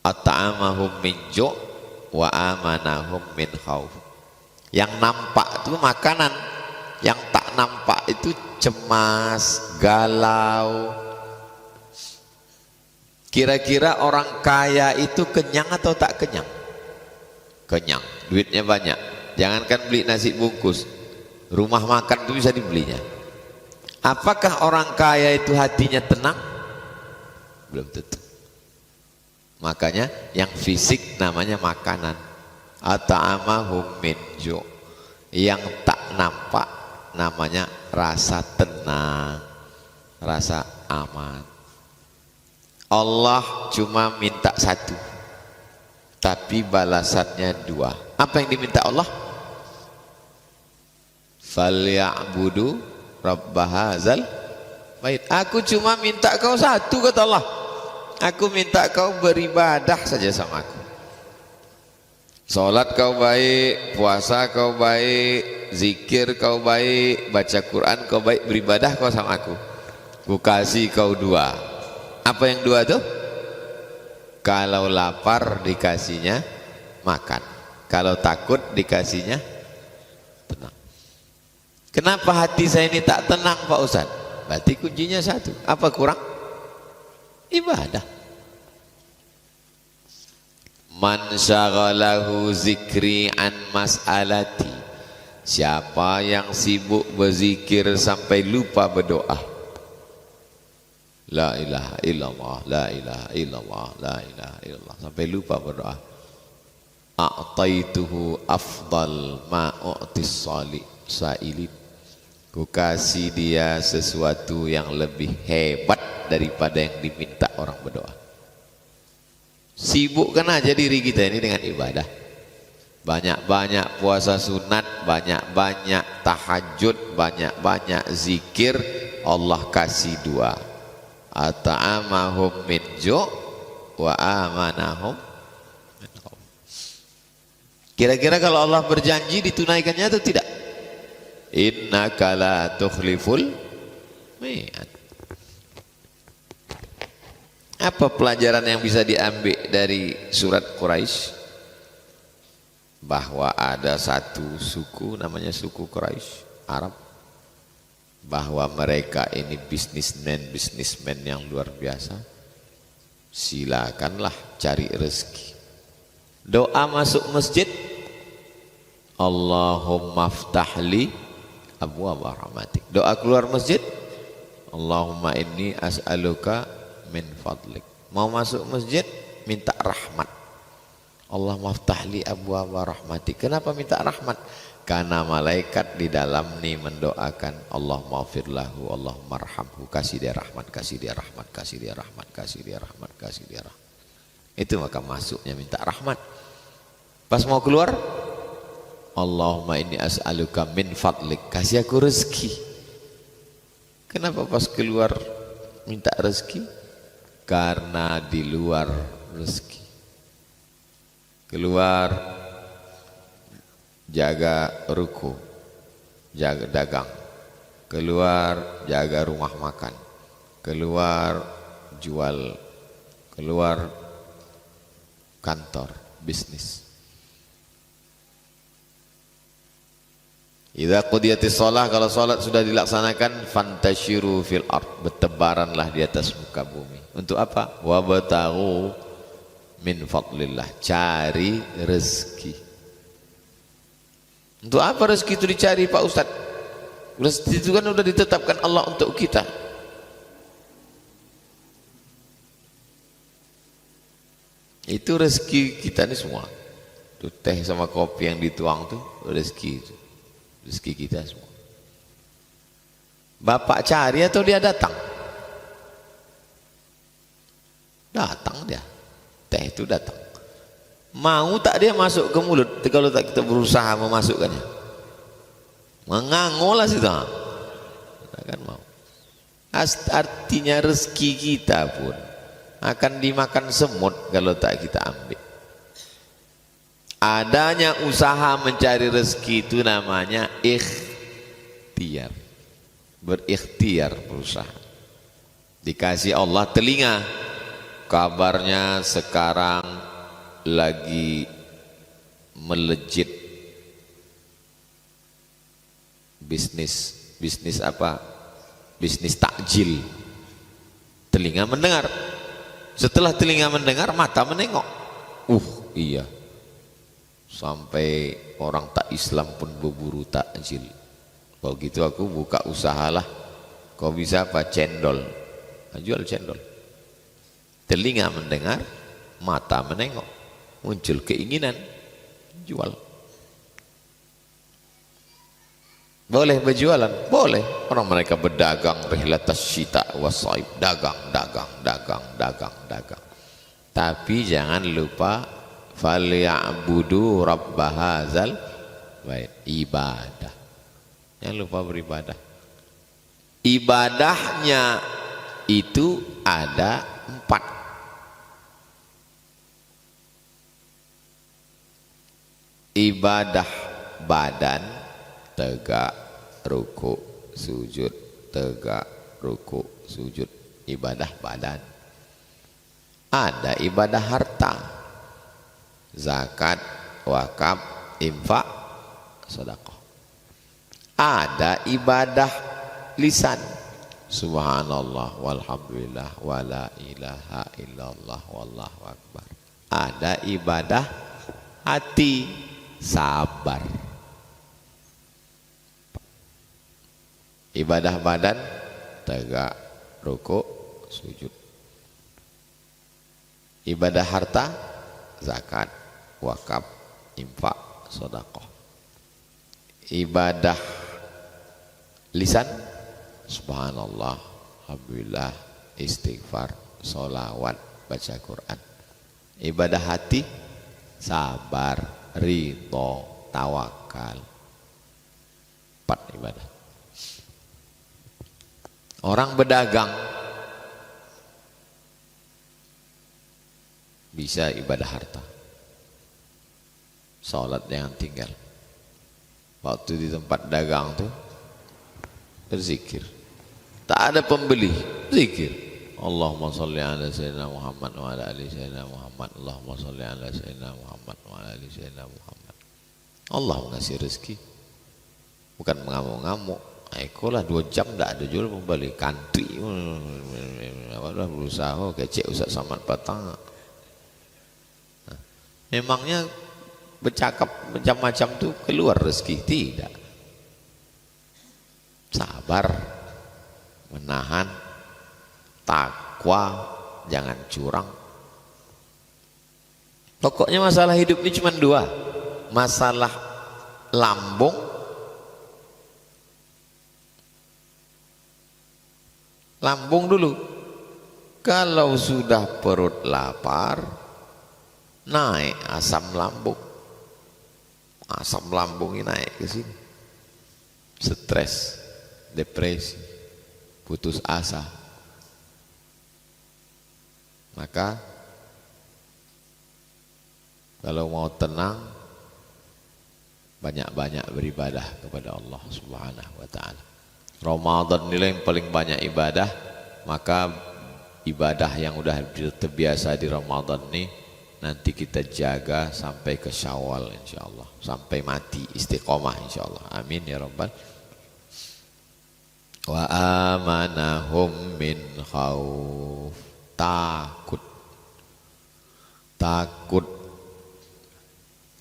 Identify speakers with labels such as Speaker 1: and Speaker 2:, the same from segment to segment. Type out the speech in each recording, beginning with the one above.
Speaker 1: at'amahum min ju' wa amanahum min khauf. Yang nampak itu makanan, yang tak nampak itu cemas, galau. Kira-kira orang kaya itu kenyang atau tak kenyang? Kenyang, duitnya banyak. Jangankan beli nasi bungkus, rumah makan itu bisa dibelinya. Apakah orang kaya itu hatinya tenang? Belum tentu. Makanya yang fisik namanya makanan. At'amahum min ju'. Yang tak nampak namanya rasa tenang, rasa aman. Allah cuma minta satu, tapi balasannya dua. Apa yang diminta Allah? Falya'budu rabbahazal bait. Aku cuma minta kau satu, kata Allah. Aku minta kau beribadah saja sama aku. Salat kau baik, puasa kau baik, zikir kau baik, baca Quran kau baik, beribadah kau sama aku. Ku kasih kau dua. Apa yang dua tuh? Kalau lapar dikasihnya makan, kalau takut dikasihnya tenang. Kenapa hati saya ini tak tenang, Pak Ustaz? Berarti kuncinya satu. Apa kurang? Ibadah. Man syaghalahu zikri an mas'alati. Siapa yang sibuk berzikir sampai lupa berdoa. La ilaha illallah, la ilaha illallah, la ilaha illallah, sampai lupa berdoa. A'taituhu afdal ma u'tis sa'ilin. Ku kasih dia sesuatu yang lebih hebat daripada yang diminta orang berdoa. Sibukkan aja diri kita ini dengan ibadah. Banyak-banyak puasa sunat, banyak-banyak tahajud, banyak-banyak zikir. Allah kasih dua. At'amahum min ju' wa amanahum min khauf. Kira-kira kalau Allah berjanji ditunaikannya atau tidak? Innaka la tukhliful mi'ad. Apa pelajaran yang bisa diambil dari surat Quraisy? Bahwa ada satu suku namanya suku Quraisy Arab, bahwa mereka ini bisnismen yang luar biasa. Silakanlah cari rezeki. Doa masuk masjid, Allahumma ftahli abwaaba rahmatik. Doa keluar masjid, Allahumma inni as'aluka min fadlik. Mau masuk masjid minta rahmat, Allahumma ftahli abwaaba rahmatik. Kenapa minta rahmat? Karena malaikat di dalam nih mendoakan Allahumma firlahu, Allahumma arhamhu, kasih dia rahmat, kasih dia rahmat, kasih dia rahmat, kasih dia rahmat, kasih dia rahmat. Itu maka masuknya minta rahmat. Pas mau keluar, Allahumma inni as'aluka min fadlik, kasih aku rezeki. Kenapa pas keluar minta rezeki? Karena di luar rezeki. Keluar jaga ruko, jaga dagang, keluar jaga rumah makan, keluar jual, keluar kantor, bisnis. Idza qudiyatis shalah, kalau salat sudah dilaksanakan, fantashiru fil ard, bertebaranlah di atas muka bumi. Untuk apa? Wabtaghu min fadlillah, cari rezeki. Untuk apa rezeki itu dicari, Pak Ustaz? Rezeki itu kan sudah ditetapkan Allah untuk kita. Itu rezeki kita ini semua. Itu teh sama kopi yang dituang tuh rezeki itu. Rezeki kita semua. Bapak cari atau dia datang? Datang dia. Teh itu datang. Mau tak dia masuk ke mulut kalau tak kita berusaha memasukkannya? Mengangolah situ. Takkan mau. Artinya rezeki kita pun akan dimakan semut kalau tak kita ambil. Adanya usaha mencari rezeki itu namanya ikhtiar. Berikhtiar berusaha. Dikasih Allah telinga, Kabarnya sekarang lagi melejit bisnis apa? Bisnis takjil. Telinga mendengar. Setelah telinga mendengar, mata menengok. Iya. Sampai orang tak Islam pun berburu takjil. Kalau gitu aku buka usahalah. Kau bisa apa? Cendol. Jual cendol. Telinga mendengar, mata menengok, muncul keinginan, jual. Boleh berjualan? Boleh. Orang mereka berdagang rihlatas syita wasaib, dagang. Tapi jangan lupa falyabudu rabb hadzal bait, ibadah. Jangan lupa beribadah. Ibadahnya itu ada 4. Ibadah badan, tegak, ruku, sujud, tegak, ruku, sujud, ibadah badan. Ada ibadah harta, zakat, wakaf, infak, sedekah. Ada ibadah lisan, subhanallah walhamdulillah wala ilaha illallah wallahu akbar. Ada ibadah hati, sabar. Ibadah badan, tegak, rukuk, sujud. Ibadah harta, zakat, wakaf, infak, sedekah. Ibadah lisan, subhanallah, alhamdulillah, istighfar, sholawat, baca Quran. Ibadah hati, sabar, ridho, tawakal. 4 ibadah. Orang berdagang bisa ibadah harta, sholat jangan tinggal. Waktu di tempat dagang tuh berzikir, tak ada pembeli, zikir. Allahumma sholli ala sayyidina Muhammad wa ala ali sayyidina Muhammad. Allahumma sholli ala sayyidina Muhammad wa ala ali sayyidina Muhammad. Allah ngasih rezeki, bukan mengamuk-ngamuk. Ekolah 2 jam tak ada jual pembeli, kantri. Waduh berusaha kecek Ustaz Samad Patang. Memangnya bercakap macam-macam tuh keluar rezeki? Tidak. Sabar, menahan, takwa, jangan curang. Pokoknya masalah hidup ini cuma 2. Masalah lambung, dulu. Kalau sudah perut lapar, naik asam lambung. Asam lambung ini naik ke sini. Stres, depresi, putus asa. Maka kalau mau tenang, banyak-banyak beribadah kepada Allah Subhanahu wa taala. Ramadan nilai yang paling banyak ibadah, maka ibadah yang udah terbiasa di Ramadan ini nanti kita jaga sampai ke Syawal insyaallah, sampai mati istiqomah insyaallah. Amin ya rabbal. Wa amanahum min khauf, takut.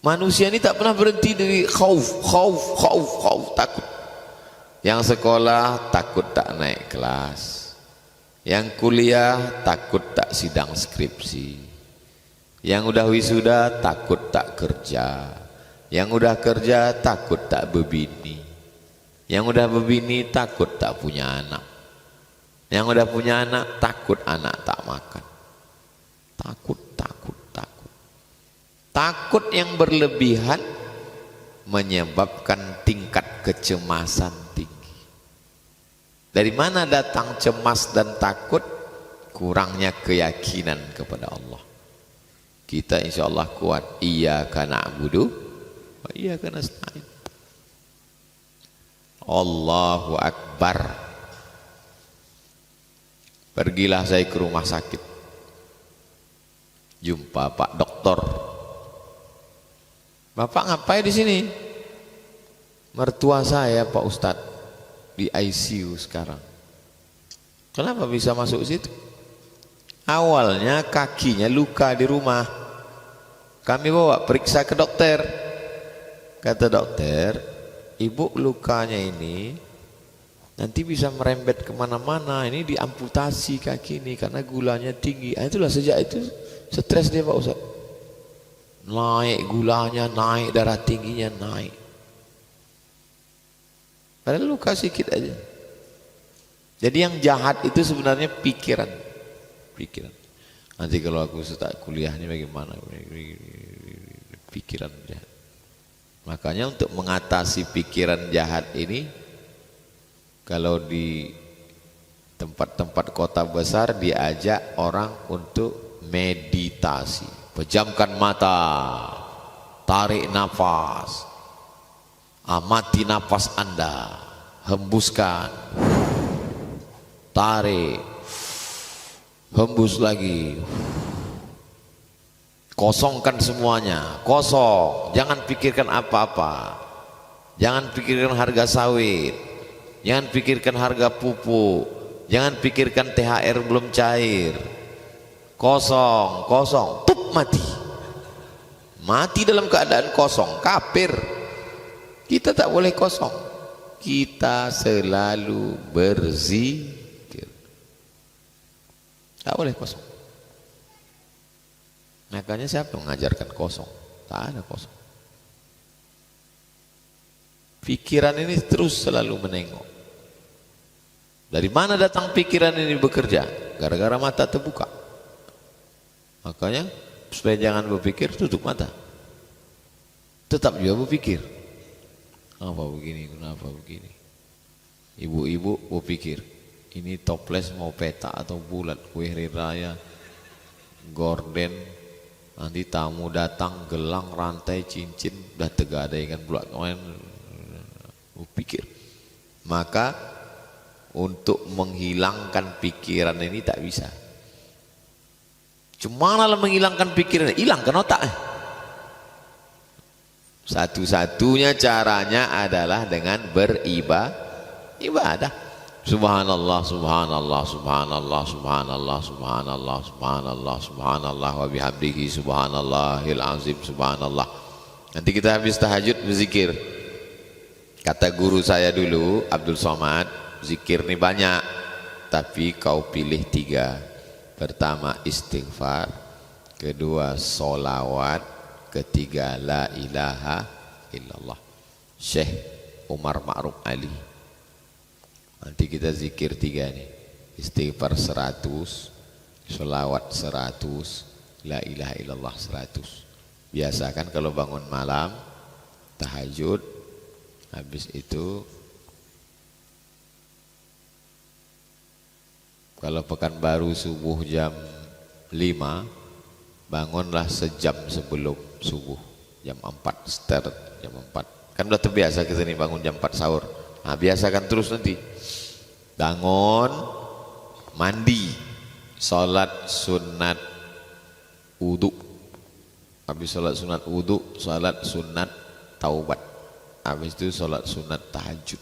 Speaker 1: Manusia ini tak pernah berhenti dari khauf, takut. Yang sekolah takut tak naik kelas, yang kuliah takut tak sidang skripsi, yang udah wisuda takut tak kerja, yang udah kerja takut tak berbini, yang udah berbini takut tak punya anak, yang udah punya anak takut anak tak makan. Takut yang berlebihan menyebabkan tingkat kecemasan tinggi. Dari mana datang cemas dan takut? Kurangnya keyakinan kepada Allah. Kita insya Allah kuat. Iyyaka na'budu wa iyyaka nasta'in. Allahu Akbar. Pergilah saya ke rumah sakit. Jumpa Pak Doktor. Bapak ngapain di sini? Mertua saya Pak Ustadz di ICU sekarang. Kenapa bisa masuk situ? Awalnya kakinya luka di rumah. Kami bawa periksa ke dokter. Kata dokter, ibu lukanya ini nanti bisa merembet kemana-mana. Ini diamputasi kaki ini karena gulanya tinggi. Itulah sejak itu stres dia Pak Ustadz. Naik gulanya, naik darah tingginya, naik. Padahal luka sedikit aja. Jadi yang jahat itu sebenarnya pikiran. Pikiran. Nanti kalau aku start kuliah ini bagaimana? Pikiran jahat. Makanya untuk mengatasi pikiran jahat ini, kalau di tempat-tempat kota besar diajak orang untuk meditasi. Pejamkan mata, tarik nafas, amati nafas Anda, hembuskan, tarik, hembus lagi, kosongkan semuanya, kosong, jangan pikirkan apa-apa, jangan pikirkan harga sawit, jangan pikirkan harga pupuk, jangan pikirkan THR belum cair, kosong, kosong, tup, mati, mati dalam keadaan kosong, kafir. Kita tak boleh kosong, kita selalu berzikir, tak boleh kosong. Makanya siapa mengajarkan kosong? Tak ada kosong. Pikiran ini terus selalu menengok. Dari mana datang pikiran ini bekerja? Gara-gara mata terbuka. Makanya supaya jangan berpikir, tutup mata. Tetap juga berpikir. Kenapa begini? Kenapa begini? Ibu-ibu berpikir, ini toples mau peta atau bulat, kue hari raya, gorden, nanti tamu datang, gelang, rantai, cincin, udah tegadaikan pula kemarin. Berpikir. Maka untuk menghilangkan pikiran ini tak bisa. Cuma lah menghilangkan pikiran, hilangkan otak. Satu-satunya caranya adalah dengan beribadah. Subhanallah, subhanallah, subhanallah, subhanallah, subhanallah, subhanallah, subhanallah, wa bihamdihi subhanallahil azim, subhanallah. Nanti kita habis tahajud berzikir. Kata guru saya dulu, Abdul Somad, zikir ini banyak, tapi kau pilih 3. Pertama istighfar, kedua solawat, ketiga la ilaha illallah. Syekh Umar Ma'ruf Ali. Nanti kita zikir 3 nih. Istighfar 100, solawat 100, la ilaha illallah 100. Biasakan kalau bangun malam, tahajud, habis itu kalau Pekanbaru subuh jam 5, bangunlah sejam sebelum subuh, jam 4 start, jam 4. Kan udah terbiasa kita nih bangun jam 4 sahur. Nah, biasakan terus nanti. Bangun, mandi, sholat sunat wudu. Habis sholat sunat wudu, sholat sunat taubat. Habis itu sholat sunat tahajud.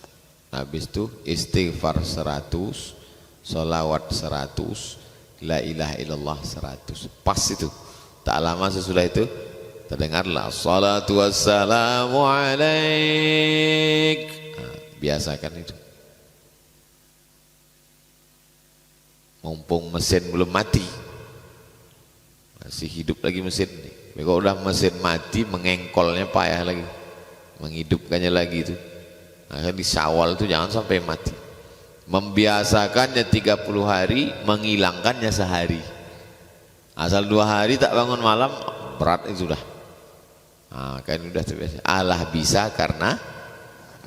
Speaker 1: Habis itu istighfar 100, sholawat 100, la ilaha illallah 100. Pas itu. Tak lama sesudah itu terdengarlah salatu wassalamu alaik. Nah, biasakan itu. Mumpung mesin belum mati, masih hidup lagi mesin nih. Kalau udah mesin mati, mengengkolnya payah lagi, menghidupkannya lagi itu. Nah, di Syawal itu jangan sampai mati. Membiasakannya 30 hari, menghilangkannya sehari. Asal 2 hari tak bangun malam, berat itu sudah. Nah, kan udah terbiasa. Allah bisa karena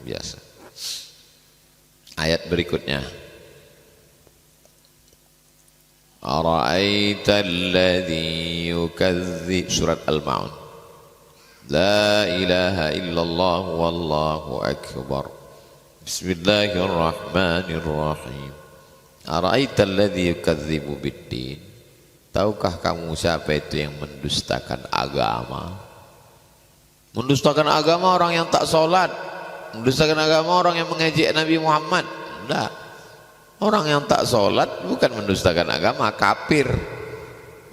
Speaker 1: biasa. Ayat berikutnya. Ara'aita alladhi yukadzib, surat Al-Ma'un. La ilaha illallah wallahu akbar. Bismillahirrahmanirrahim. Ara'aita alladhi yukadzibu biddin. Tahukah kamu siapa itu yang mendustakan agama? Mendustakan agama orang yang tak sholat, mendustakan agama orang yang mengejek Nabi Muhammad. Enggak. Orang yang tak sholat bukan mendustakan agama, kafir.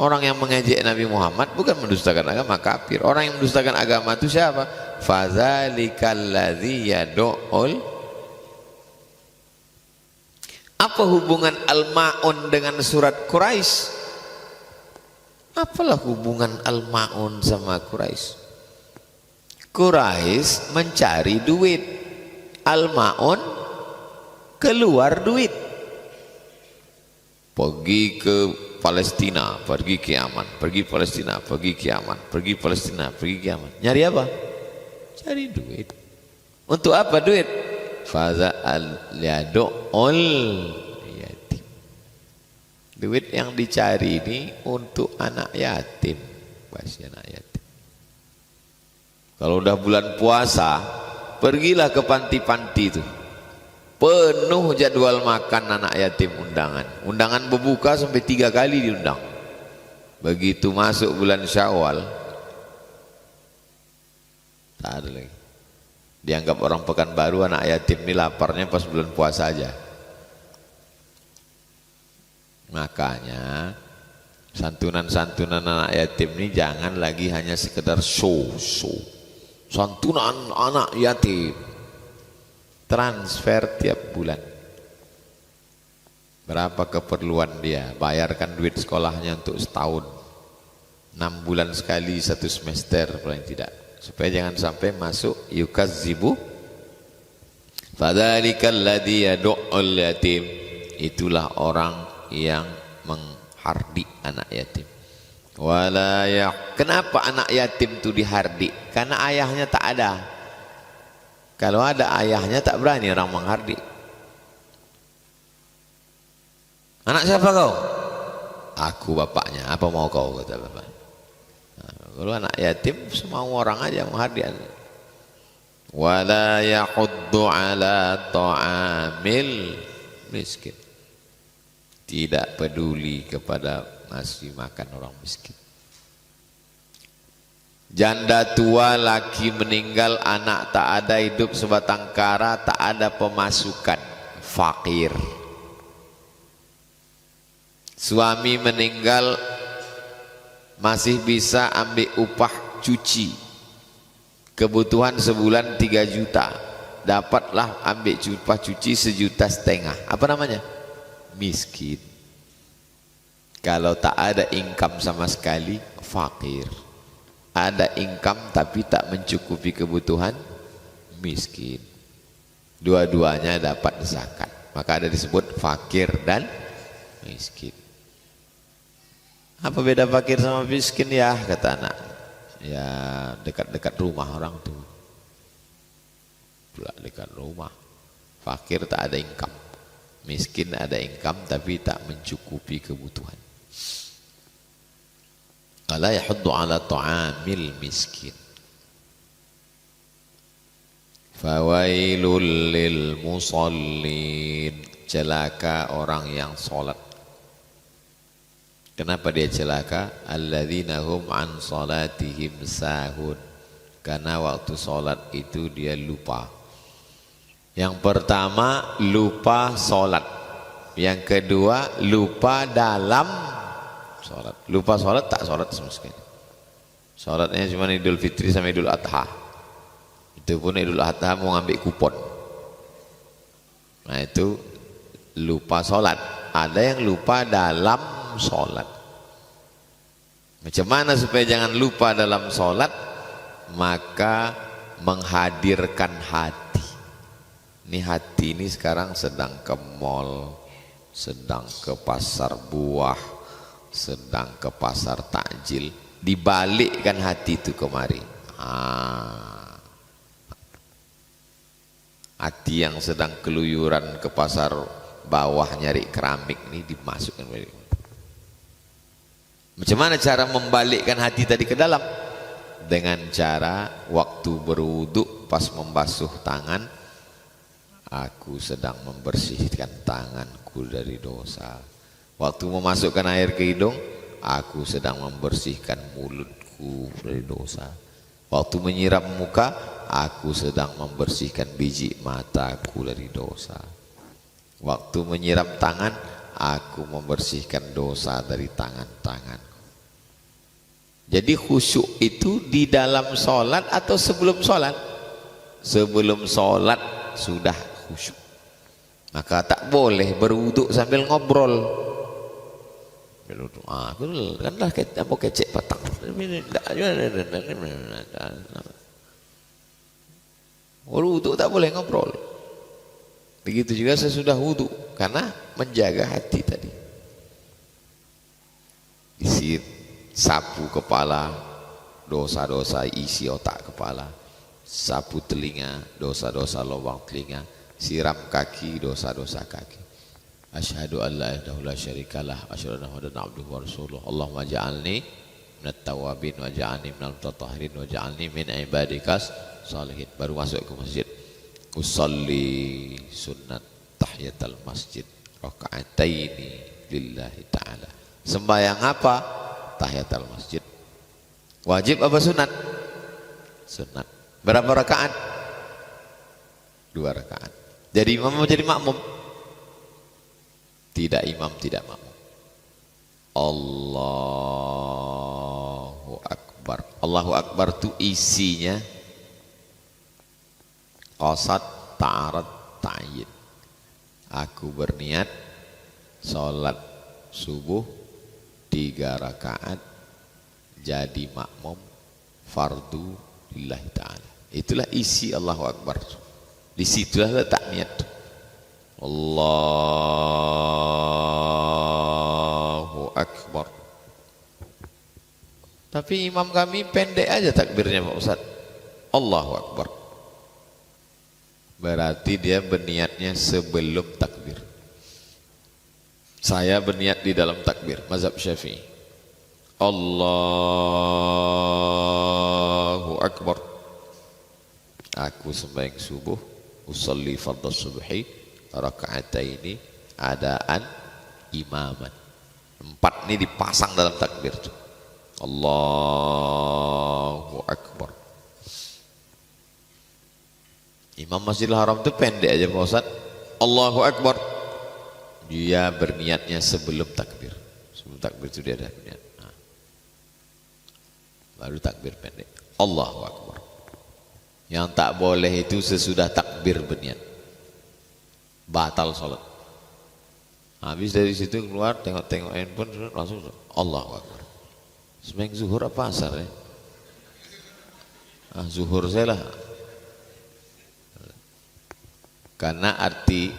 Speaker 1: Orang yang mengejek Nabi Muhammad bukan mendustakan agama, kafir. Orang yang mendustakan agama itu siapa? Fadzalikal ladzi yad'ul. Apa hubungan Al-Ma'un dengan surat Quraisy? Apalah hubungan Al-Ma'un sama Quraisy? Quraisy mencari duit, Al-Ma'un keluar duit. Pergi ke Palestina, pergi ke Yaman, pergi Palestina, pergi ke Yaman, pergi Palestina, pergi ke Yaman. Nyari apa? Cari duit. Untuk apa duit? Faza al-yadu'ul yatim. Duit yang dicari ini untuk anak yatim. Pasti anak yatim. Kalau udah bulan puasa, pergilah ke panti-panti itu. Penuh jadwal makan anak yatim undangan. Undangan berbuka sampai 3 kali diundang. Begitu masuk bulan Syawal, tak ada lagi. Dianggap orang Pekanbaru, anak yatim ini laparnya pas bulan puasa aja. Makanya santunan-santunan anak yatim ini jangan lagi hanya sekedar show. Santunan anak yatim. Transfer tiap bulan. Berapa keperluan dia? Bayarkan duit sekolahnya untuk setahun. 6 bulan sekali 1 semester paling tidak. Supaya jangan sampai masuk yukazzibu. Fadzalikal ladzi yad'ul yatim. Itulah orang yang menghardik anak yatim. Kenapa anak yatim itu dihardik? Karena ayahnya tak ada. Kalau ada ayahnya tak berani orang menghardik. Anak siapa kau? Aku bapaknya. Apa mau kau, kata bapak. Nah, kalau anak yatim semua orang aja menghardik. Wala yahuddu ala ta'amil miskin. Tidak peduli kepada ngasih makan orang miskin. Janda tua, laki meninggal, anak tak ada, hidup sebatang kara, tak ada pemasukan, fakir. Suami meninggal, masih bisa ambil upah cuci, kebutuhan sebulan 3 juta, dapatlah ambil upah cuci 1,5 juta. Apa namanya? Miskin. Kalau tak ada income sama sekali, fakir. Ada income tapi tak mencukupi kebutuhan, miskin. Dua-duanya dapat zakat. Maka ada disebut fakir dan miskin. Apa beda fakir sama miskin ya, kata anak? Ya dekat-dekat rumah orang tuh. Dekat rumah. Fakir tak ada income. Miskin ada income tapi tak mencukupi kebutuhan. Ala yahuddu ala ta'amil miskin. Fawailul lil musallin. Celaka orang yang salat. Kenapa dia celaka? Alladzina hum an salatihim sahun. Karena waktu salat itu dia lupa. Yang pertama lupa salat. Yang kedua lupa dalam sholat. Lupa sholat, tak sholat sama sekali. Sholatnya cuma Idul Fitri sama Idul Adha. Itu pun Idul Adha mau ngambil kupon. Nah itu lupa sholat. Ada yang lupa dalam sholat. Macam mana supaya jangan lupa dalam sholat? Maka menghadirkan hati. Ini hati ini sekarang sedang ke mall, sedang ke pasar buah, sedang ke pasar takjil, dibalikkan hati itu kemari. Hati yang sedang keluyuran ke pasar bawah nyari keramik ini dimasukkan balik. Macam mana cara membalikkan hati tadi ke dalam? Dengan cara waktu berwudu pas membasuh tangan, aku sedang membersihkan tanganku dari dosa. Waktu memasukkan air ke hidung, aku sedang membersihkan mulutku dari dosa. Waktu menyiram muka, aku sedang membersihkan biji mataku dari dosa. Waktu menyiram tangan, aku membersihkan dosa dari tangan-tanganku. Jadi khusyuk itu di dalam sholat atau sebelum sholat? Sebelum sholat sudah khusyuk. Maka tak boleh berwuduk sambil ngobrol. Kan lah apa kecek patang. Wuduk tak boleh ngobrol. Begitu juga sesudah wuduk, karena menjaga hati tadi. Isi sapu kepala, dosa-dosa isi otak kepala. Sapu telinga, dosa-dosa lubang telinga. Siram kaki, dosa-dosa kaki. Asyhadu an la ilaha illallah syarikalah, asyhadu anna muhammadan abduhu wa rasuluh. Allahumma ja'alni minat tawabin wa ja'alni minal mutatahhirin wa ja'alni min ibadikas salihin. Baru masuk ke masjid. Usalli sunnat tahiyatul masjid raka'ataini lillahi ta'ala. Sembahyang apa? Tahiyatul masjid. Wajib apa sunat? Sunat. Berapa rakaat? 2 rakaat. Jadi imam mau jadi makmum? Tidak imam, tidak makmum. Allahu Akbar. Allahu Akbar itu isinya qasad, ta'arad, ta'yin. Aku berniat sholat subuh 3 rakaat jadi makmum fardu lillahi ta'ala. Itulah isi Allahu Akbar. Di situlah letak niat. Allahu Akbar. Tapi imam kami pendek aja takbirnya Pak Ustaz. Allahu Akbar. Berarti dia berniatnya sebelum takbir. Saya berniat di dalam takbir, mazhab Syafi'i. Allahu Akbar. Aku sembahyang subuh, usolli fardhu subhi raka'ataini adaan imaman. 4 ini dipasang dalam takbir. Allahu Akbar. Imam Masjidil Haram itu pendek aja Pak Ustaz. Allahu Akbar. Dia berniatnya sebelum takbir. Sebelum takbir itu dia ada niat. Nah. Baru takbir pendek. Allahu Akbar. Yang tak boleh itu sesudah takbir berniat. Batal sholat. Habis dari situ keluar tengok-tengok handphone langsung Allahu Akbar. Sembahyang zuhur apa asar ya? Zuhur saya lah. Karena arti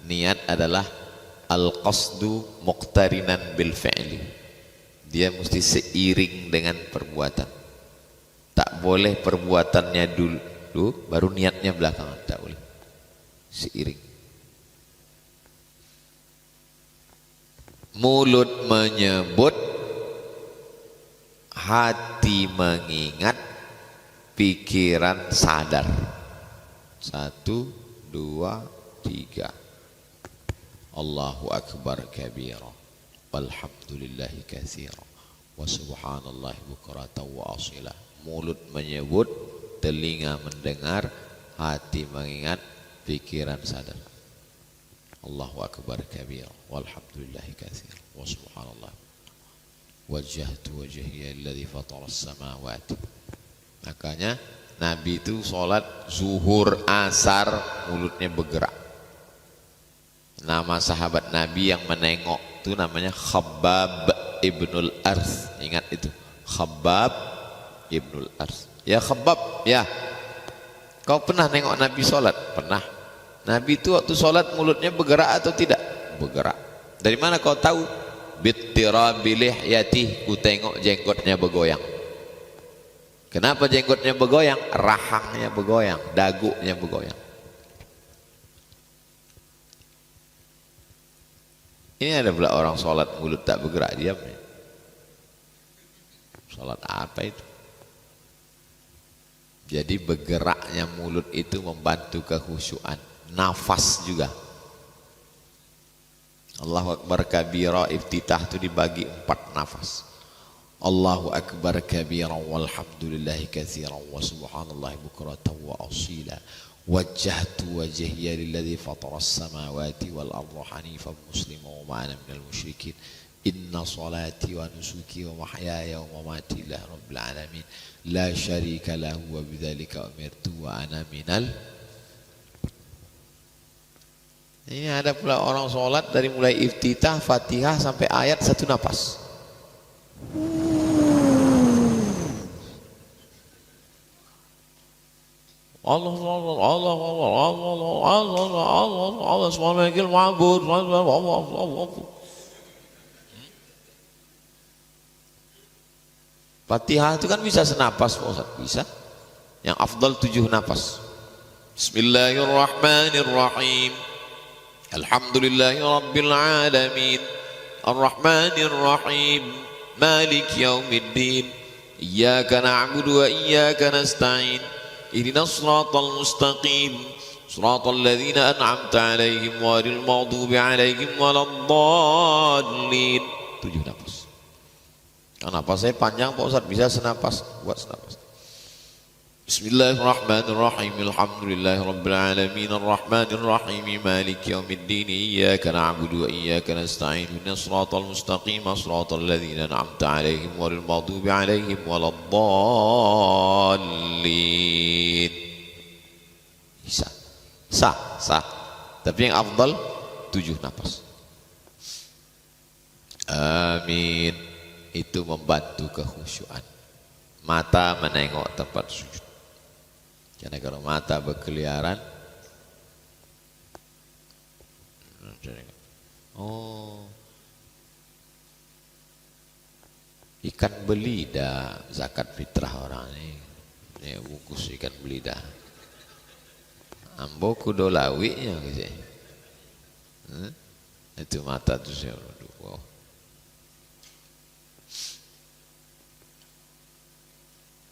Speaker 1: niat adalah al-qasdu muqtarinan bil fi'li. Dia mesti seiring dengan perbuatan. Tak boleh perbuatannya dulu baru niatnya belakangan, tak boleh. Seiring. Mulut menyebut, hati mengingat, pikiran sadar. 1, 2, 3. Allahu Akbar kabira, walhamdulillahi katsira, wa subhanallahi bukratan wa asila. Mulut menyebut, telinga mendengar, hati mengingat, pikiran sadar. Allahu Akbar kabira, walhamdulillahi katsira, wa subhanallah. Wajjahtu wajhiya alladzi fatara as-samawati. Makanya Nabi itu sholat zuhur, asar, mulutnya bergerak. Nama sahabat Nabi yang menengok itu namanya Khabbab ibnul Arth. Ingat itu, Khabbab ibnul Arth. Ya Khabbab, ya, kau pernah nengok Nabi sholat? Pernah. Nabi itu waktu sholat mulutnya bergerak atau tidak? Bergerak. Dari mana kau tahu? Bittirabi lihyatihi, ku tengok jenggotnya bergoyang. Kenapa jenggotnya bergoyang? Rahangnya bergoyang, dagunya bergoyang. Ini ada pula orang sholat mulut tak bergerak, diam. Sholat apa itu? Jadi bergeraknya mulut itu membantu kekhusyuan. Nafas juga. Allahu Akbar kabira iftitah itu dibagi 4 nafas. Allahu Akbar kabira walhamdulillahi katsiran wa subhanallahi bukratan wa asila. Wajjahtu wajhiya lilladzi fatara as-samawati wal arda hanifan musliman wa ma ana minal musyrikin. Inna salati wa nusuki wa mahyaya wa mamati lillahi rabbil alamin. La syarika lahu wa bidzalika umirtu wa ana minal. Ini ada pula orang sholat dari mulai iftitah, Fatihah sampai ayat 1 nafas. Allah Allah Allah Allah Allah Allah Allah Allah subhanakal ma'bud. Fatihah itu kan bisa senapas Pak Ustaz, bisa. Yang afdal 7 nafas. Bismillahirrahmanirrahim. Alhamdulillahi rabbil alamin. Arrahmanir rahim. Malik yaumiddin. Iyyaka na'budu wa iyyaka nasta'in. Ihdinas siratal mustaqim. Siratal ladzina an'amta 'alaihim ghairil maghdubi 'alaihim waladdallin. 7 nafas. Napasnya panjang Pak Ustaz, bisa senapas, buat senapas. Bismillahirrahmanirrahim. Alhamdulillahi rabbil alamin. Arrahmanir rahim. Maliki yaumiddin. Iyyaka na'budu wa iyyaka nasta'in. Ihdinas siratal mustaqim. Siratal ladzina an'amta 'alaihim ghairil maghdubi 'alaihim waladdallin. Bisa. Sah. Tapi yang afdal 7 nafas. Amin. Itu membantu kekhusyuan. Mata menengok tempat sujud. Karena kalau mata berkeliaran, oh, ikan belida zakat fitrah orang ini bungkus ikan belida. Ambo kudo lawinya gitu. Itu mata tuh saya. Wow.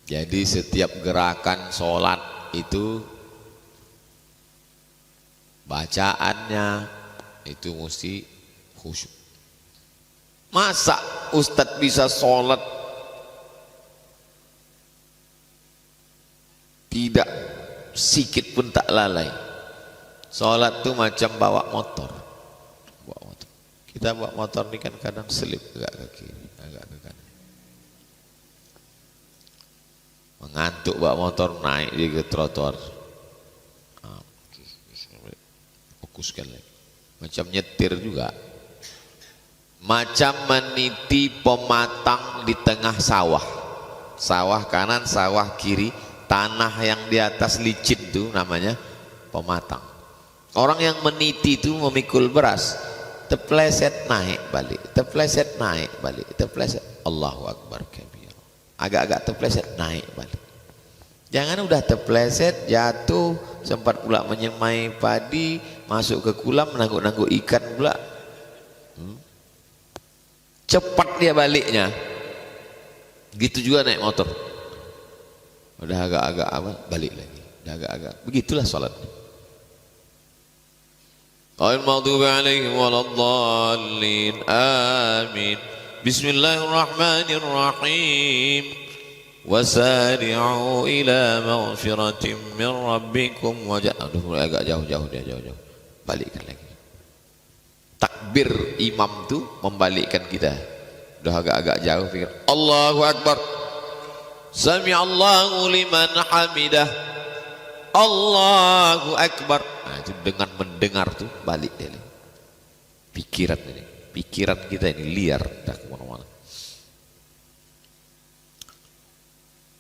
Speaker 1: Jadi setiap gerakan sholat itu bacaannya itu mesti khusyuk. Masa Ustadz bisa sholat tidak sikit pun tak lalai? Sholat tuh macam bawa motor. Kita bawa motor ini kan kadang selip agak ke kiri, agak ke kanan. Mengantuk bawa motor, naik dia ke trotoar, fokuskan lagi. Macam nyetir juga, macam meniti pematang di tengah sawah. Sawah kanan, sawah kiri, tanah yang di atas licin itu namanya pematang. Orang yang meniti itu memikul beras, terpleset naik balik, terpleset naik balik, terpleset. Allahu Akbar kabir. Agak-agak terpleset naik balik. Jangan udah terpleset jatuh, sempat pula menyemai padi, masuk ke kolam menangguk-nangguk ikan pula. Cepat dia baliknya. Gitu juga naik motor. Udah agak-agak apa? Balik lagi. Udah agak-agak. Begitulah salat. Ghairil maghdubi 'alaihim waladdallin. Amin. Bismillahirrahmanirrahim. Wasari'u ila maghfiratin min rabbikum wa aduh agak jauh dia jauh. Balikkan lagi. Takbir imam tu membalikkan kita. Udah agak-agak jauh pikir Allahu Akbar. Sami'allahu liman hamidah. Allahu Akbar. Nah, itu dengan mendengar tuh balik dia. Pikiran kita ini liar dah kemana-mana.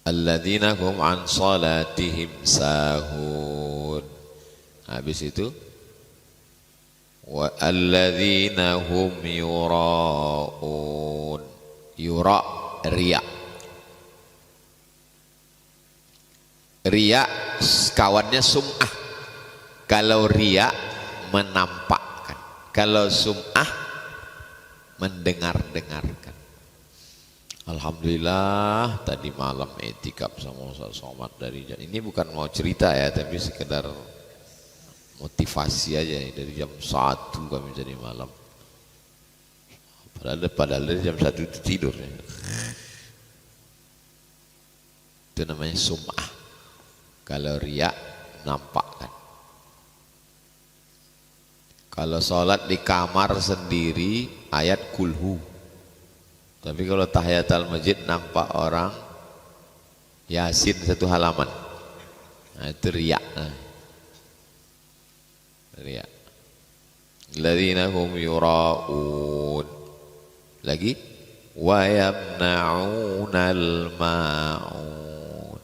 Speaker 1: Alladzina hum an salatihim sahun. Habis itu wa alladzina hum yura'un. Yura' riya. Riya kawannya sum'ah. Kalau riya menampakkan, kalau sum'ah mendengar-dengarkan. Alhamdulillah tadi malam etikaf sama Ustaz Somad dari jam, ini bukan mau cerita ya, tapi sekedar motivasi aja dari jam 1 kami jadi malam Padahal dari jam 1 itu tidur. Itu namanya sum'ah. Kalau riya nampak kan. Kalau sholat di kamar sendiri ayat kulhu. Tapi kalau tahiyatul masjid nampak orang Yasin 1 halaman. Nah, itu riya. Riya. Alladzina hum yura'un. Lagi wa yamna'unal ma'un.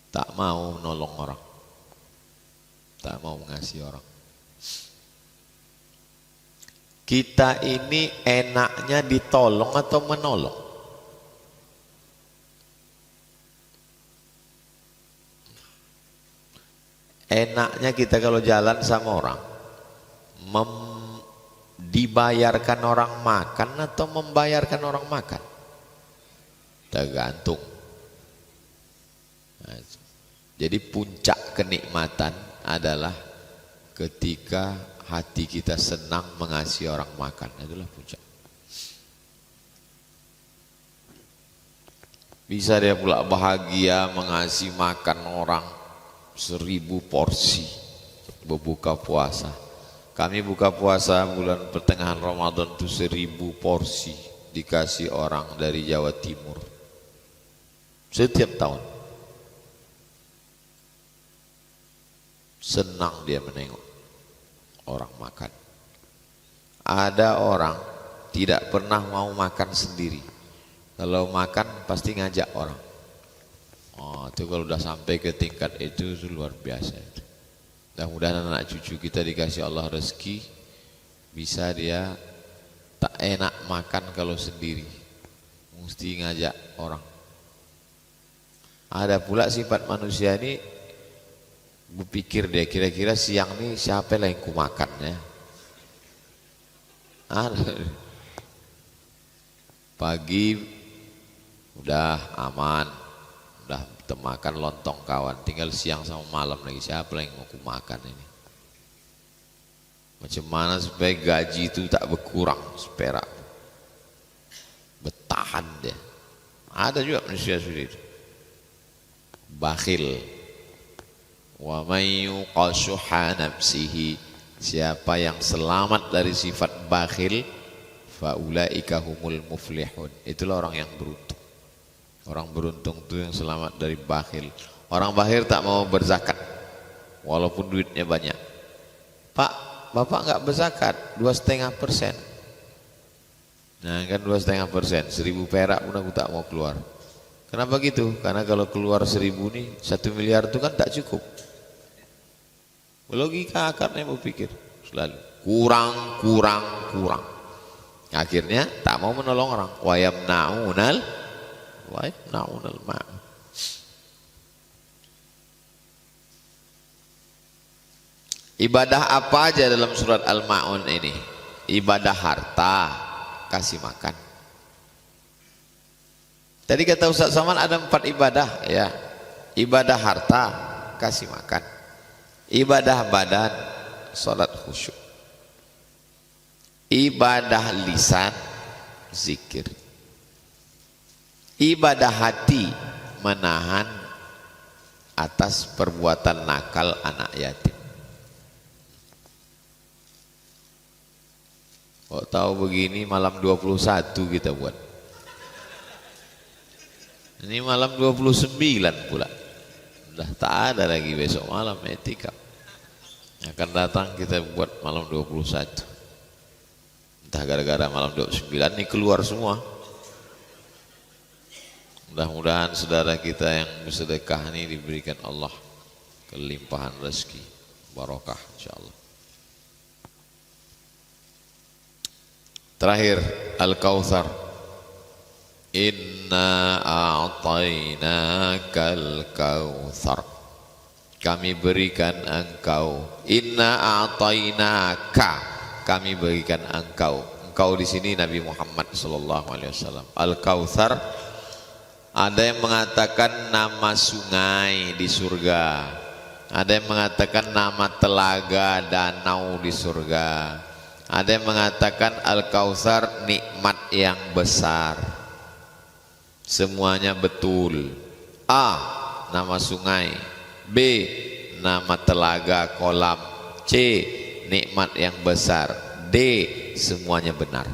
Speaker 1: Tak mau nolong orang. Tak mau mengasihi orang. Kita ini enaknya ditolong atau menolong? Enaknya kita kalau jalan sama orang dibayarkan orang makan atau membayarkan orang makan? Tergantung. Nah, jadi puncak kenikmatan adalah ketika hati kita senang mengasihi orang makan. Itulah puncak. Bisa dia pula bahagia mengasihi makan orang 1000 porsi berbuka puasa. Kami buka puasa bulan pertengahan Ramadan itu 1000 porsi dikasih orang dari Jawa Timur setiap tahun. Senang dia menengok orang makan. Ada orang tidak pernah mau makan sendiri. Kalau makan pasti ngajak orang. Oh, itu kalau udah sampai ke tingkat itu luar biasa. Mudah-mudahan anak cucu kita dikasih Allah rezeki, bisa dia tak enak makan kalau sendiri, mesti ngajak orang. Ada pula sifat manusia ini, berpikir dia kira-kira siang ini siapa yang ku makan ya. Pagi udah aman, udah makan lontong kawan, tinggal siang sama malam lagi siapa yang mau ku makan ini. Macam mana supaya gaji itu tak berkurang seperak, bertahan dia. Ada juga manusia seperti itu, bakhil. Wa may yuqashuha nafsihi, siapa yang selamat dari sifat bakhil, fa ulaika humul muflihun, itulah orang yang beruntung. Orang beruntung itu yang selamat dari bakhil. Orang bakhil tak mau berzakat walaupun duitnya banyak. Pak, bapak enggak berzakat 2,5%. Nah kan 2,5%, 1000 perak pun aku tak mau keluar. Kenapa gitu? Karena kalau keluar 1000 nih 1 miliar itu kan tak cukup. Logika akarnya berpikir selalu kurang. Akhirnya tak mau menolong orang. Wa yamna'unal ma'un. Ibadah apa aja dalam surat Al-Ma'un ini? Ibadah harta, kasih makan. Tadi kata Ustaz Saman ada 4 ibadah ya. Ibadah harta, kasih makan. Ibadah badan, salat khusyuk. Ibadah lisan, zikir. Ibadah hati, menahan atas perbuatan nakal anak yatim. Kok tahu begini malam 21 kita buat. Ini malam 29 pula. Udah tak ada lagi besok malam etika. Akan datang kita buat malam 21. Entah gara-gara malam 29 ini keluar semua. Mudah-mudahan saudara kita yang bersedekah ini diberikan Allah kelimpahan rezeki, barokah insyaallah. Terakhir Al-Kautsar. Inna a'tainakal kautsar. Kami berikan engkau. Inna a'tainaka. Kami berikan engkau. Engkau di sini Nabi Muhammad sallallahu alaihi wasallam. Al-Kautsar, ada yang mengatakan nama sungai di surga, ada yang mengatakan nama telaga danau di surga, Ada yang mengatakan Al-Kautsar nikmat yang besar. Semuanya betul. A, nama sungai. B, nama telaga kolam. C, nikmat yang besar. D, semuanya benar.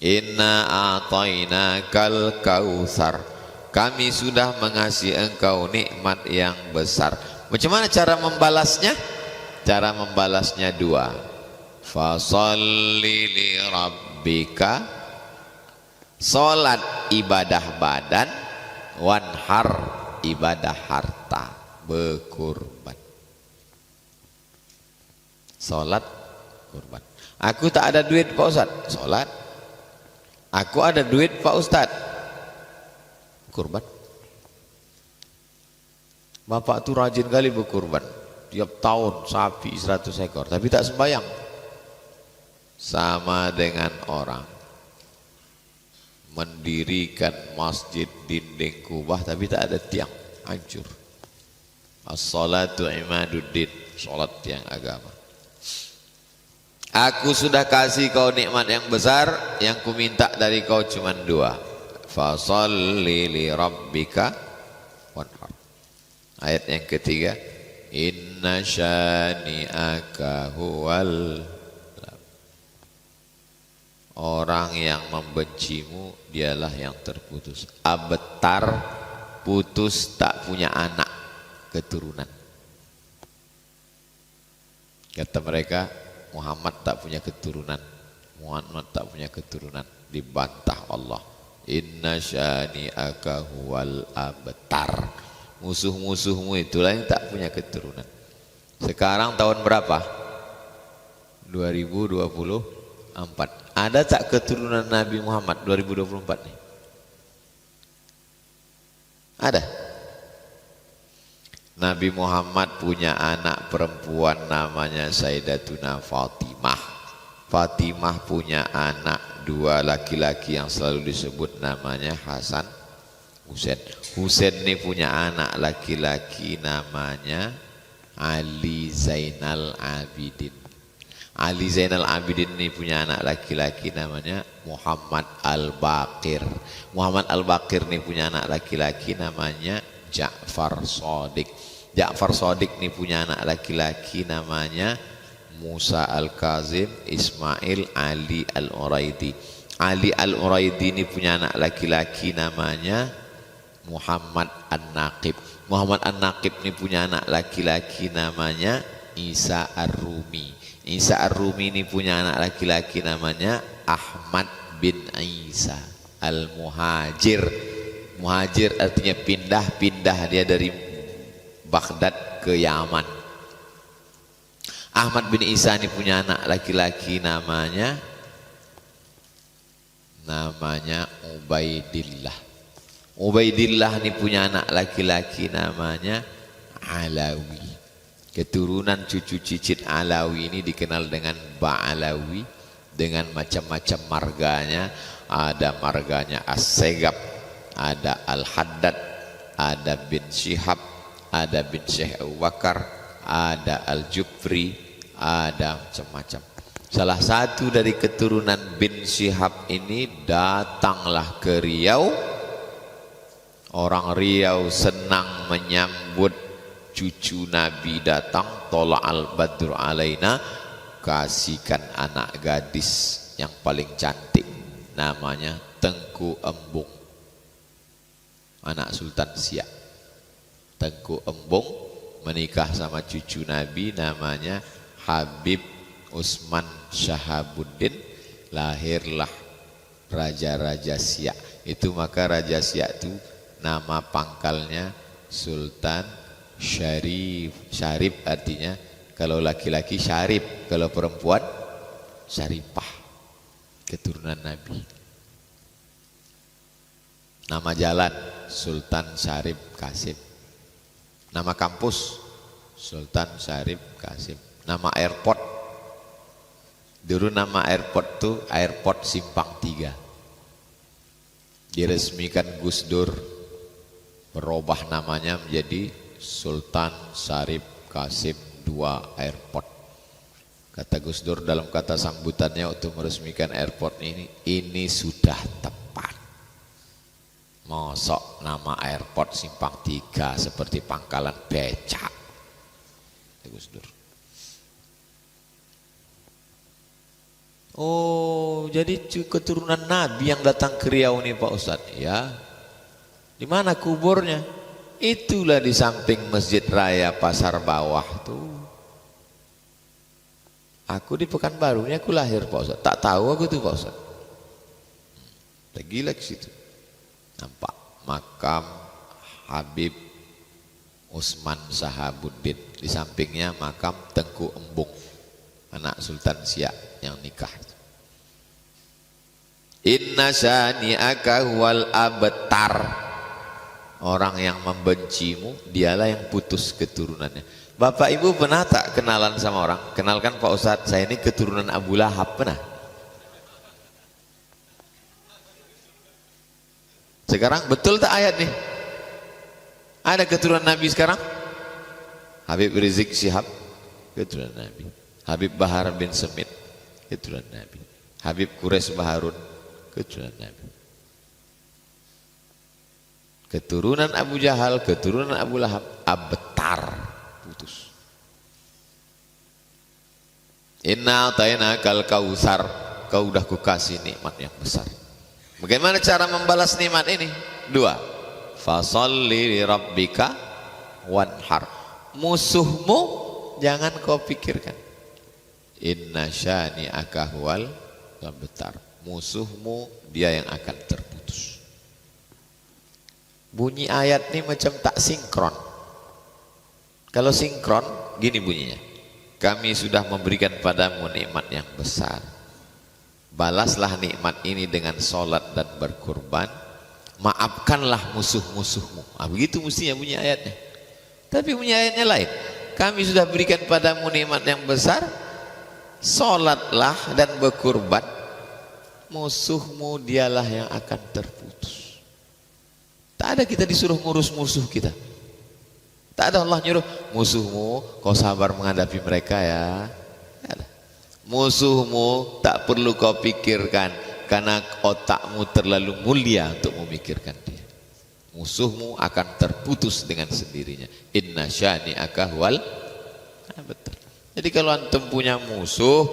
Speaker 1: Inna a'tainakal kautsar. Kami sudah mengasihi engkau nikmat yang besar. Macam mana cara membalasnya? Cara membalasnya dua. Fasalli li rabbika, salat ibadah badan, wanhar ibadah harta, berkurban. Salat kurban. Aku tak ada duit Pak Ustaz, salat. Aku ada duit Pak Ustaz, kurban. Bapak tuh rajin kali berkurban. Tiap tahun sapi 100 ekor, tapi tak sembahyang. Sama dengan orang mendirikan masjid dinding kubah tapi tak ada tiang, hancur. As-salatu imaduddin, salat tiang agama. Aku sudah kasih kau nikmat yang besar, yang ku minta dari kau cuma dua. Fasalli li rabbika wanhar. Ayat yang ketiga, inna syani'aka huwal, orang yang membencimu dialah yang terputus. Abtar, putus, tak punya anak keturunan. Kata mereka Muhammad tak punya keturunan, Muhammad tak punya keturunan. Dibantah Allah, inna syani'aka huwal abtar. Musuh-musuhmu itulah yang tak punya keturunan. Sekarang tahun berapa? 2024. Ada tak keturunan Nabi Muhammad 2024 nih? Ada. Nabi Muhammad punya anak perempuan namanya Sayyidatuna Fatimah. Fatimah punya anak dua laki-laki yang selalu disebut namanya Hasan, Husain. Husain ini punya anak laki-laki namanya Ali Zainal Abidin. Ali Zainal Abidin ini punya anak laki-laki namanya Muhammad Al-Baqir. Muhammad Al-Baqir ini punya anak laki-laki namanya Ja'far Shadiq. Ja'far Shadiq ini punya anak laki-laki namanya Musa Al-Kazim, Ismail Ali Al-Uraidi. Ali Al-Uraidi ini punya anak laki-laki namanya Muhammad An-Naqib. Muhammad An-Naqib ini punya anak laki-laki namanya Isa Ar-Rumi. Isa Ar-Rumi ini punya anak laki-laki namanya Ahmad bin Isa Al-Muhajir. Muhajir artinya pindah-pindah, dia dari Baghdad ke Yaman. Ahmad bin Isa ini punya anak laki-laki namanya Ubaidillah. Ubaidillah ini punya anak laki-laki namanya Alawi. Keturunan cucu cicit Alawi ini dikenal dengan Ba'alawi dengan macam-macam marganya. Ada marganya As-Segab, ada Al-Haddad, ada bin Syihab, ada bin Syekh Abu Bakar, ada Al-Jufri, ada macam-macam. Salah satu dari keturunan bin Syihab ini datanglah ke Riau. Orang Riau senang menyambut cucu Nabi datang, tola al-badru alaina, kasihkan anak gadis yang paling cantik namanya Tengku Embung, anak Sultan Siak. Tengku Embung menikah sama cucu Nabi namanya Habib Usman Syahabuddin, lahirlah Raja-Raja Siak. Itu maka Raja Siak itu nama pangkalnya Sultan Syarif. Syarif artinya kalau laki-laki Syarif, kalau perempuan Syarifah, keturunan Nabi. Nama jalan Sultan Syarif Qasim. Nama kampus Sultan Syarif Qasim. Nama airport, dulu nama airport tuh Airport Simpang 3. Diresmikan Gus Dur, berubah namanya menjadi Sultan Syarif Qasim II Airport. Kata Gus Dur dalam kata sambutannya waktu meresmikan airport ini sudah tepat. Mosok nama airport Simpang 3 seperti pangkalan becak. Kata Gus Dur. Oh, jadi keturunan Nabi yang datang ke Riau nih Pak Ustadz. Ya. Di mana kuburnya? Itulah di samping Masjid Raya Pasar Bawah tuh. Aku di Pekanbaru ini aku lahir Pak Ustadz. Tak tahu aku tuh Pak Ustadz. Gila ke situ. Nampak makam Habib Usman Sahabuddin. Di sampingnya makam Tengku Embung, anak Sultan Siak yang nikah. Inna syani'aka huwal abtar. Orang yang membencimu dialah yang putus keturunannya. Bapak Ibu pernah tak kenalan sama orang? Kenalkan Pak Ustadz, saya ini keturunan Abu Lahab, pernah? Sekarang betul tak ayat nih? Ada keturunan Nabi sekarang? Habib Rizik Syihab, keturunan Nabi. Habib Bahar bin Semit, keturunan Nabi. Habib Quraisy Baharun, keturunan Nabi. Keturunan Abu Jahal, keturunan Abu Lahab, abtar, putus. Inna atainakal kautsar, kau udah kukasih nikmat yang besar. Bagaimana cara membalas nikmat ini? 2. Fasholli li rabbika wanhar. Musuhmu jangan kau pikirkan. Inna syani'aka huwal abtar. Musuhmu dia yang akan terputus. Bunyi ayat ini macam tak sinkron. Kalau sinkron gini bunyinya. Kami sudah memberikan padamu nikmat yang besar. Balaslah nikmat ini dengan sholat dan berkurban. Maafkanlah musuh-musuhmu. Begitu mestinya bunyi ayatnya. Tapi bunyi ayatnya lain. Kami sudah berikan padamu nikmat yang besar. Sholatlah dan berkurban. Musuhmu dialah yang akan terputus. Tak ada kita disuruh ngurus musuh kita. Tak ada Allah nyuruh musuhmu kau sabar menghadapi mereka ya. Musuhmu tak perlu kau pikirkan karena otakmu terlalu mulia untuk memikirkan dia. Musuhmu akan terputus dengan sendirinya. Inna syani'aka huwal abtar. Jadi kalau antum punya musuh,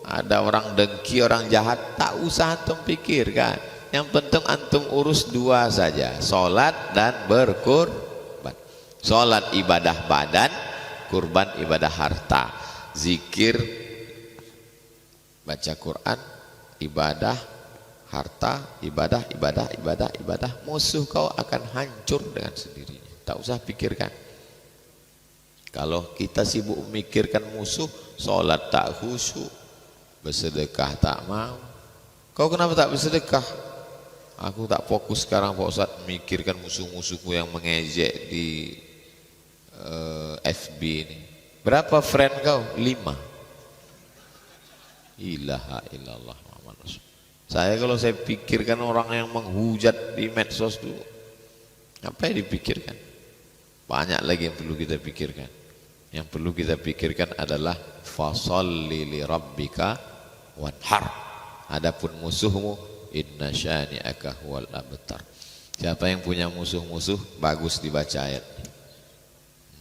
Speaker 1: ada orang dengki, orang jahat, tak usah antum pikirkan. Yang penting antum urus 2 saja, sholat dan berkurban. Sholat ibadah badan, kurban ibadah harta. Zikir, baca Quran, ibadah, harta, ibadah. Musuh kau akan hancur dengan sendirinya. Tak usah pikirkan. Kalau kita sibuk memikirkan musuh, sholat tak khusyuk, bersedekah tak mau. Kau kenapa tak bersedekah? Aku tak fokus sekarang Pak Ustadz memikirkan musuh-musuhku yang mengejek di FB ini. Berapa friend kau? 5. Ilaha illallah Muhammad Rasul. Kalau saya pikirkan orang yang menghujat di medsos itu, apa yang dipikirkan? Banyak lagi yang perlu kita pikirkan. Yang perlu kita pikirkan adalah fasholli li rabbika wanhar. Adapun musuhmu, inna syani'aka huwal abtar. Siapa yang punya musuh-musuh, bagus dibaca ayat ini.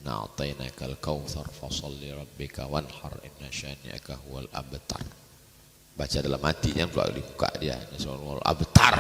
Speaker 1: Na'atainakal kautsar fasholli rabbika wanhar inna syani'aka huwal abtar. Baca dalam hati, jangan keluar di muka dia. Abtar.